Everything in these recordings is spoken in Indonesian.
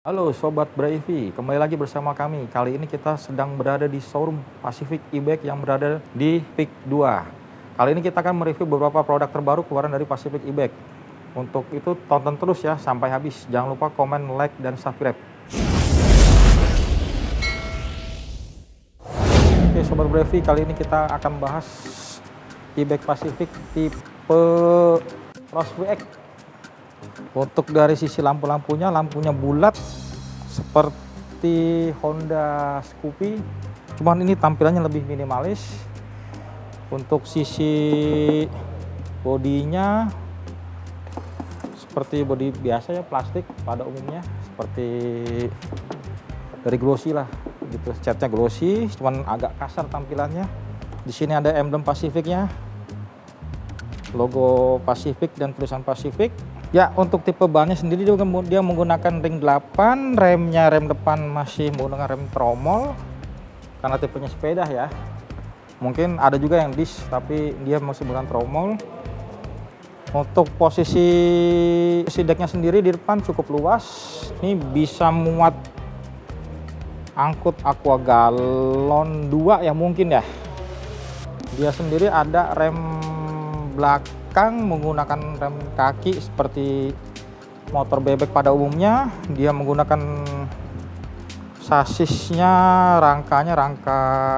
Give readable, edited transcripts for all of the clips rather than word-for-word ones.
Halo Sobat Braivi, kembali lagi bersama kami. Kali ini kita sedang berada di showroom Pacific E-Bike yang berada di PIK 2. Kali ini kita akan mereview beberapa produk terbaru keluaran dari Pacific E-Bike. Untuk itu tonton terus ya sampai habis. Jangan lupa komen, like, dan subscribe. Oke Sobat Braivi, kali ini kita akan bahas E-Bike Pacific tipe Cross VX. Untuk dari sisi lampunya bulat seperti Honda Scoopy, cuman ini tampilannya lebih minimalis. Untuk sisi bodinya seperti bodi biasa ya, plastik pada umumnya, seperti dari glossy lah gitu, catnya glossy, cuman agak kasar tampilannya. Di sini ada emblem Pacificnya, logo Pacific dan tulisan Pacific. Ya, untuk tipe bannya sendiri juga dia menggunakan ring 8, rem depan masih menggunakan rem tromol karena tipenya sepeda ya. Mungkin ada juga yang disc tapi dia masih menggunakan tromol. Untuk posisi decknya sendiri di depan cukup luas. Ini bisa muat angkut aqua galon 2 ya mungkin ya. Dia sendiri ada rem belakang menggunakan rem kaki seperti motor bebek pada umumnya. Dia menggunakan sasisnya, rangkanya rangka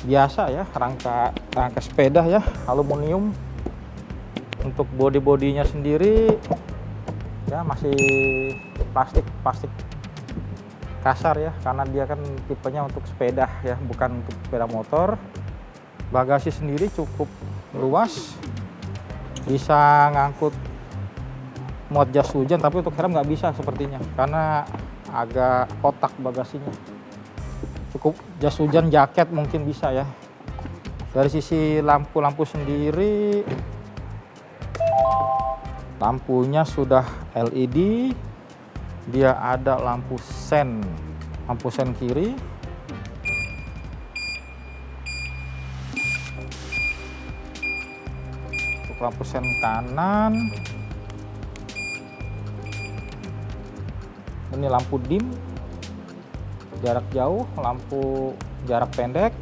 biasa ya, rangka sepeda ya, aluminium. Untuk bodinya sendiri ya masih plastik kasar ya, karena dia kan tipenya untuk sepeda ya, bukan untuk sepeda motor. Bagasi sendiri cukup luas, bisa ngangkut muat jas hujan, tapi untuk helm nggak bisa sepertinya karena agak kotak bagasinya. Cukup jas hujan, jaket mungkin bisa ya. Dari sisi lampu sendiri, lampunya sudah LED. Dia ada lampu sen kiri, lampu sen kanan. Ini lampu dim jarak jauh, lampu jarak pendek,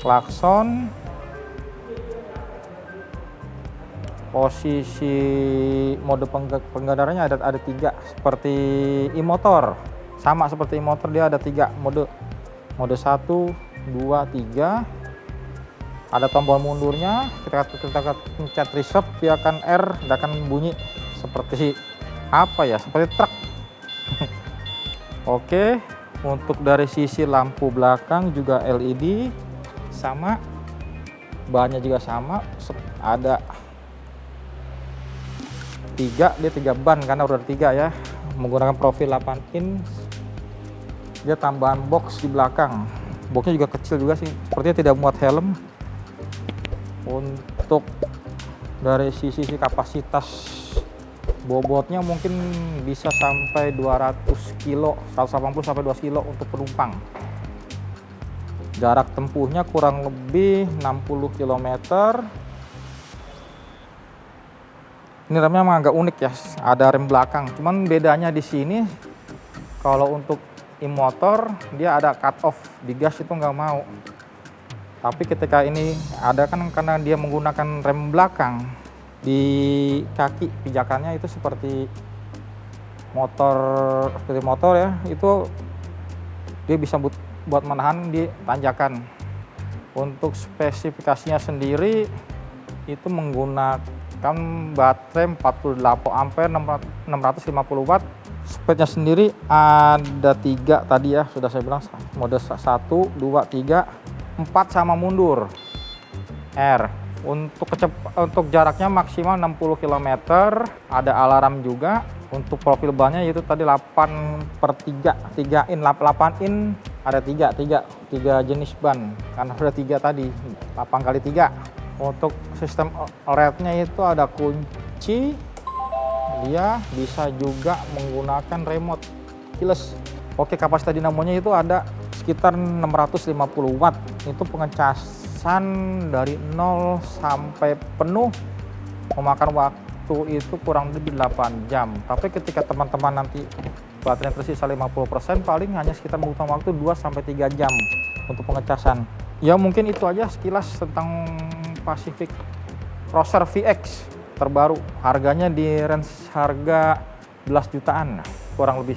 klakson. Posisi mode penggendaranya ada 3 seperti e-motor, sama seperti e-motor. Dia ada 3 mode 1, 2, 3. Ada tombol mundurnya, kita pencet reset, dia akan dia akan bunyi seperti apa ya, seperti truk. Oke, untuk dari sisi lampu belakang juga LED, sama, bannya juga sama, ada 3, dia 3 ban karena udah 3 ya, menggunakan profil 8 inch. Dia tambahan box di belakang, boxnya juga kecil juga sih, sepertinya tidak muat helm. Untuk dari sisi kapasitas bobotnya mungkin bisa sampai 200 kilo, 180 sampai 200 kilo untuk penumpang. Jarak tempuhnya kurang lebih 60 km. Ini remnya memang agak unik ya, ada rem belakang. Cuman bedanya di sini, kalau untuk e-motor dia ada cut off, di gas itu nggak mau. Tapi ketika ini ada kan karena dia menggunakan rem belakang, di kaki pijakannya itu seperti motor ya, itu dia bisa buat menahan di tanjakan. Untuk spesifikasinya sendiri itu menggunakan baterai 48 ampere 650 watt. Speednya sendiri ada 3 tadi ya, sudah saya bilang, mode 1, 2, 3, 4 sama mundur R. Untuk jaraknya maksimal 60 km. Ada alarm juga. Untuk profil bannya itu tadi 8/3 in 8 in, ada 3 jenis ban karena udah 3 tadi, 8x3. Untuk sistem LED-nya itu ada kunci, dia bisa juga menggunakan remote keyless. Oke, kapasitas dinamonya itu ada sekitar 650 watt. Itu pengecasan dari 0 sampai penuh memakan waktu waktu itu kurang lebih 8 jam. Tapi ketika teman-teman nanti baterai tersisa 50%, paling hanya sekitar membutuhkan waktu 2-3 jam untuk pengecasan. Ya mungkin itu aja sekilas tentang Pacific Crosser VX terbaru. Harganya di range harga 11 jutaan kurang lebih.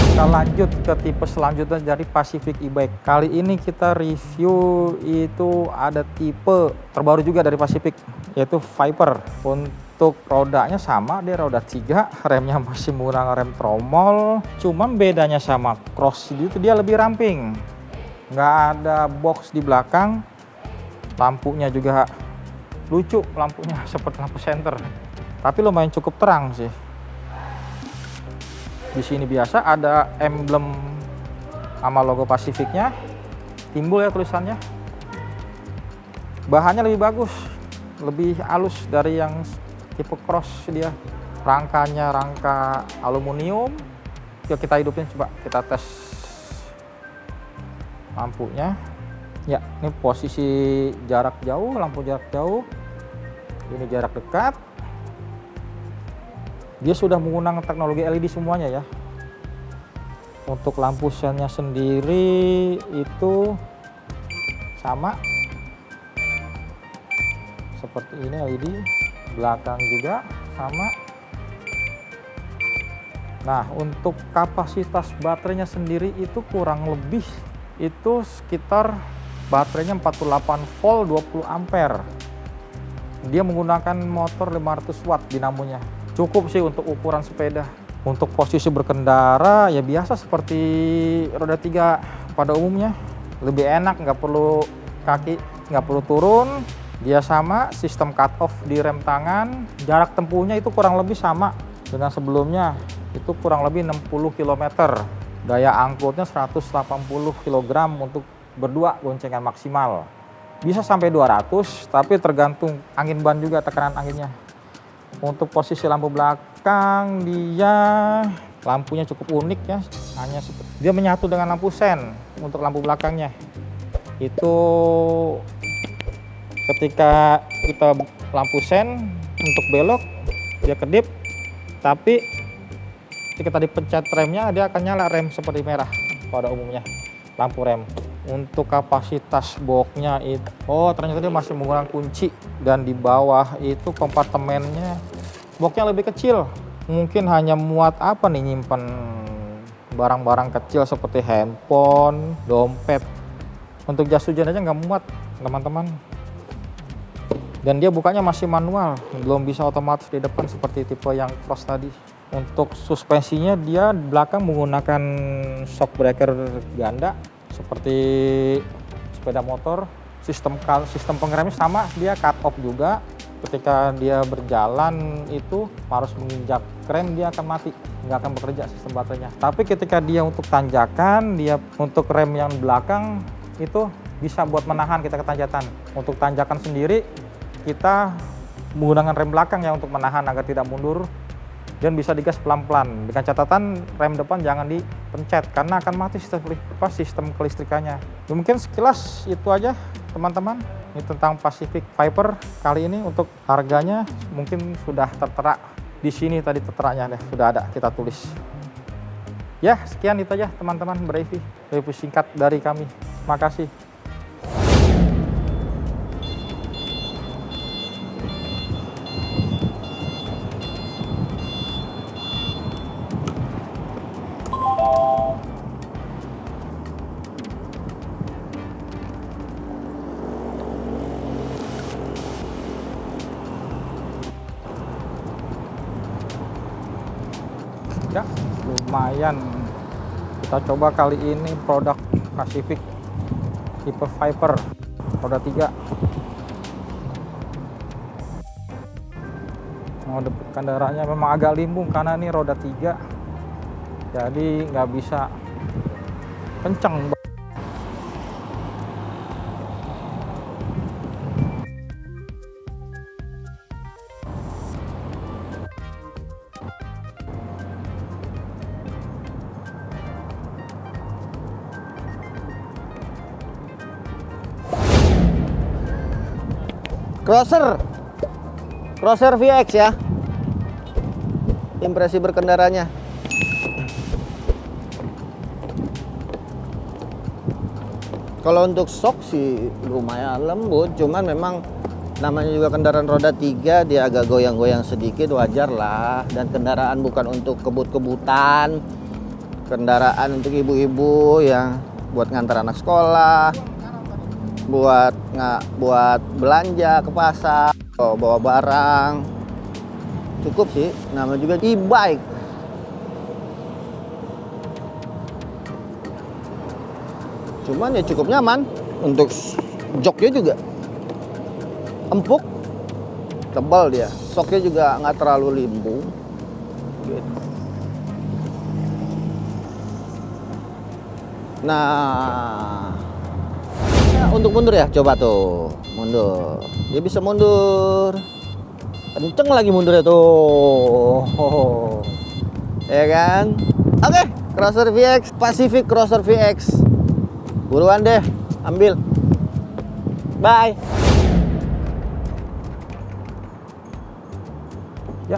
Kita lanjut ke tipe selanjutnya dari Pacific e-bike. Kali ini kita review itu ada tipe terbaru juga dari Pacific, yaitu Viper. Untuk rodanya sama, dia roda 3, remnya masih menggunakan rem tromol. Cuman bedanya sama Cross itu dia lebih ramping. Nggak ada box di belakang. Lampunya juga lucu, lampunya seperti lampu senter. Tapi lumayan cukup terang sih. Di sini biasa ada emblem sama logo Pacificnya, timbul ya tulisannya. Bahannya lebih bagus, lebih halus dari yang tipe Cross dia. Rangkanya rangka aluminium. Yuk kita hidupin, coba kita tes lampunya. Ya, ini posisi jarak jauh, lampu jarak jauh. Ini jarak dekat. Dia sudah menggunakan teknologi LED semuanya ya. Untuk lampu sennya sendiri itu sama. Seperti ini LED. Belakang juga sama. Nah, untuk kapasitas baterainya sendiri itu kurang lebih itu sekitar baterainya 48 volt 20 ampere. Dia menggunakan motor 500 watt dinamonya. Cukup sih untuk ukuran sepeda. Untuk posisi berkendara ya biasa seperti roda 3 pada umumnya. Lebih enak, nggak perlu kaki, nggak perlu turun. Dia sama, sistem cut off di rem tangan. Jarak tempuhnya itu kurang lebih sama dengan sebelumnya. Itu kurang lebih 60 km. Daya angkutnya 180 kg untuk berdua goncengan maksimal. Bisa sampai 200, tapi tergantung angin ban juga, tekanan anginnya. Untuk posisi lampu belakang dia lampunya cukup unik ya, hanya dia menyatu dengan lampu sen untuk lampu belakangnya. Itu ketika kita lampu sen untuk belok dia kedip, tapi ketika dipencet remnya dia akan nyala rem seperti merah pada umumnya lampu rem. Untuk kapasitas boxnya itu, ternyata dia masih menggunakan kunci, dan di bawah itu kompartemennya boxnya lebih kecil. Mungkin hanya muat apa nih, nyimpan barang-barang kecil seperti handphone, dompet. Untuk jas hujan aja nggak muat teman-teman. Dan dia bukanya masih manual, belum bisa otomatis di depan seperti tipe yang Cross tadi. Untuk suspensinya dia di belakang menggunakan shock breaker ganda seperti sepeda motor. Sistem pengeremnya sama, dia cut off juga. Ketika dia berjalan itu harus menginjak rem, dia akan mati, nggak akan bekerja sistem baterainya. Tapi ketika dia untuk tanjakan, dia untuk rem yang belakang itu bisa buat menahan kita ke tanjakan. Untuk tanjakan sendiri kita menggunakan rem belakang ya untuk menahan agar tidak mundur, dan bisa digas pelan-pelan. Dengan catatan rem depan jangan dipencet karena akan mati sistem kelistrikannya. Ya, mungkin sekilas itu aja teman-teman. Ini tentang Pacific Viper kali ini. Untuk harganya mungkin sudah tertera di sini, tadi terteranya deh, sudah ada kita tulis. Ya, sekian itu aja teman-teman, review singkat dari kami. Makasih. Ya, lumayan. Kita coba kali ini produk Pacific tipe Viper roda 3. Mode kendaraannya memang agak limbung karena ini roda 3, jadi nggak bisa kenceng. Crosser VX ya. impresi berkendaranya. Kalau untuk sok sih lumayan lembut, cuman memang namanya juga kendaraan roda 3, dia agak goyang-goyang sedikit, wajar lah. Dan kendaraan bukan untuk kebut-kebutan, kendaraan untuk ibu-ibu yang buat ngantar anak sekolah, buat belanja ke pasar, bawa barang. Cukup sih, namanya juga e-bike. Cuman ya cukup nyaman. Untuk joknya juga empuk, tebal dia. Soknya juga nggak terlalu limbung gitu. Nah, untuk mundur ya, coba tuh mundur. Dia bisa mundur, kenceng lagi mundurnya tuh. Ya kan? Oke, Crosser VX, Pacific Crosser VX. Buruan deh, ambil. Bye. Ya,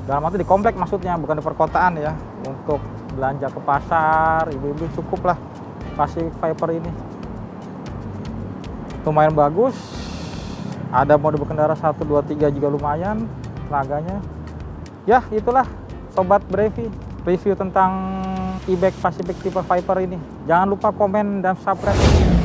dalam arti di komplek maksudnya, bukan di perkotaan ya. Untuk belanja ke pasar, ibu-ibu cukup lah Pacific Viper ini. Lumayan bagus. Ada mode berkendara 1, 2, 3 juga lumayan tenaganya. Ya, itulah Sobat Brevi, review tentang e-bike Pacific tipe Viper ini. Jangan lupa komen dan subscribe.